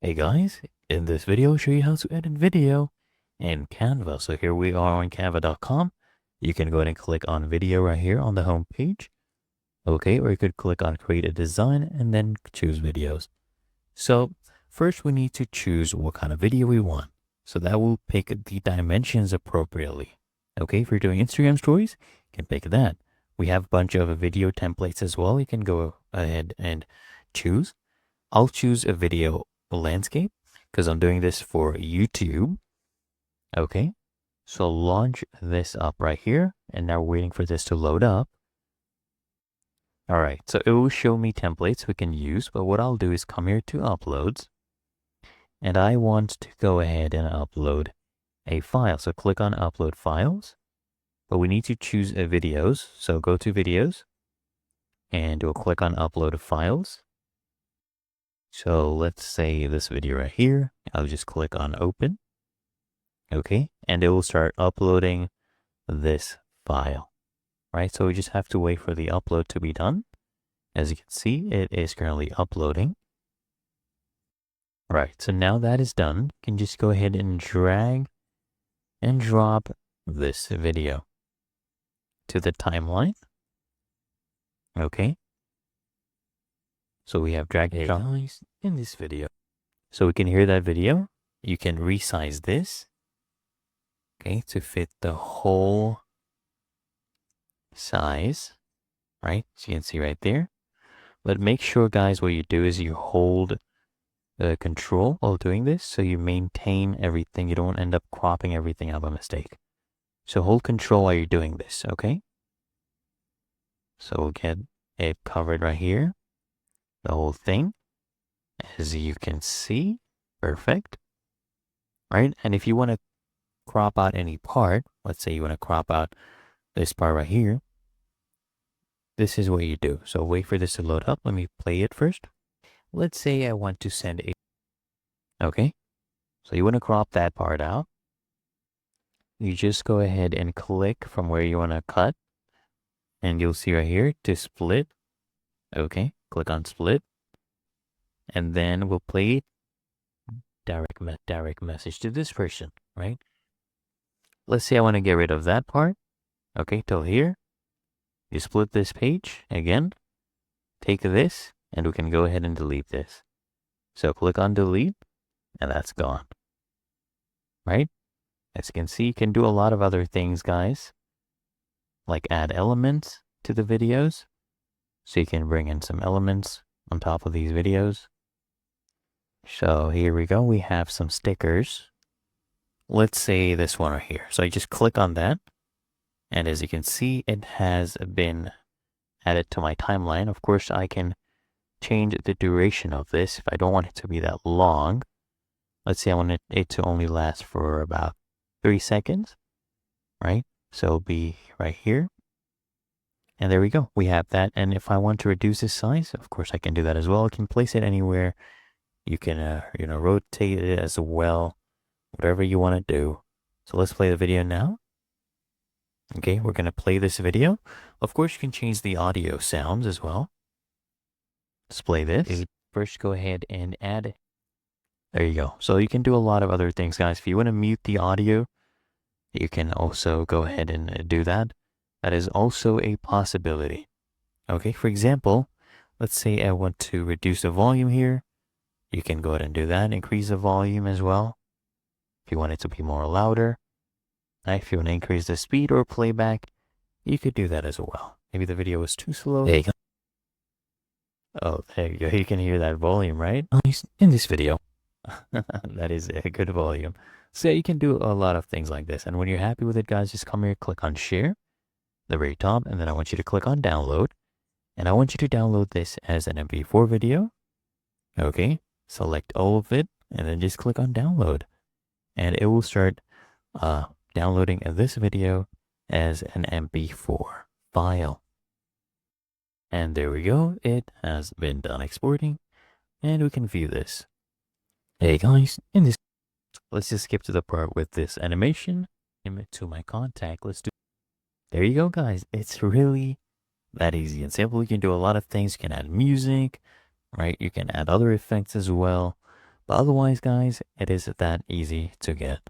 Hey guys, in this video I'll show you how to edit video in Canva. So here we are on canva.com. You can go ahead and click on video right here on the home page. Okay, or you could click on create a design and then choose videos. So first we need to choose what kind of video we want. So that will pick the dimensions appropriately. Okay, if you're doing Instagram stories, you can pick that. We have a bunch of video templates as well. You can go ahead and choose. I'll choose a video landscape because I'm doing this for YouTube. Okay, so launch this up right here, and now we're waiting for this to load up. All right, so it will show me templates we can use, but what I'll do is come here to uploads, and I want to go ahead and upload a file. So click on upload files, but we need to choose a videos. So go to videos and we'll click on upload files. So let's say this video right here, I'll just click on open. Okay, and it will start uploading this file, right? So we just have to wait for the upload to be done. As you can see, it is currently uploading. All right, so now that is done, you can just go ahead and drag and drop this video to the timeline. Okay, so we have drag and drop in this video. So we can hear that video. You can resize this, okay, to fit the whole size, right? So you can see right there. But make sure, guys, what you do is you hold control while doing this, so you maintain everything. You don't end up cropping everything out by mistake. So hold control while you're doing this, okay? So we'll get it covered right here, the whole thing, as you can see. Perfect, right? And if you want to crop out any part, let's say you want to crop out this part right here, this is what you do. So wait for this to load up. Let me play it first. Let's say I want to send a, okay, so you want to crop that part out. You just go ahead and click from where you want to cut, and you'll see right here to split. Okay, click on split, and then we'll play it direct message to this person, right? Let's say I want to get rid of that part. Okay, till here. You split this page again, take this, and we can go ahead and delete this. So click on delete, and that's gone, right? As you can see, you can do a lot of other things, guys, like add elements to the videos. So you can bring in some elements on top of these videos. So here we go. We have some stickers. Let's say this one right here. So I just click on that. And as you can see, it has been added to my timeline. Of course, I can change the duration of this if I don't want it to be that long. Let's say I want it to only last for about 3 seconds, right? So it'll be right here. And there we go. We have that. And if I want to reduce the size, of course, I can do that as well. I can place it anywhere. You can, rotate it as well, whatever you want to do. So let's play the video now. Okay, we're going to play this video. Of course, you can change the audio sounds as well. Let's play this. First, go ahead and add. There you go. So you can do a lot of other things, guys. If you want to mute the audio, you can also go ahead and do that. That is also a possibility. Okay, for example, let's say I want to reduce the volume here. You can go ahead and do that. Increase the volume as well, if you want it to be more louder. If you want to increase the speed or playback, you could do that as well. Maybe the video was too slow. There you go. Oh, there you go. You can hear that volume, right? In this video. That is a good volume. So you can do a lot of things like this. And when you're happy with it, guys, just come here, click on share, the very top, and then I want you to click on download. And I want you to download this as an MP4 video. Okay, select all of it, and then just click on download. And it will start downloading this video as an MP4 file. And there we go. It has been done exporting, and we can view this. Hey guys, in this, let's just skip to the part with this animation. To my contact, let's do. There you go, guys. It's really that easy and simple. You can do a lot of things. You can add music, right? You can add other effects as well. But otherwise, guys, it is that easy to get.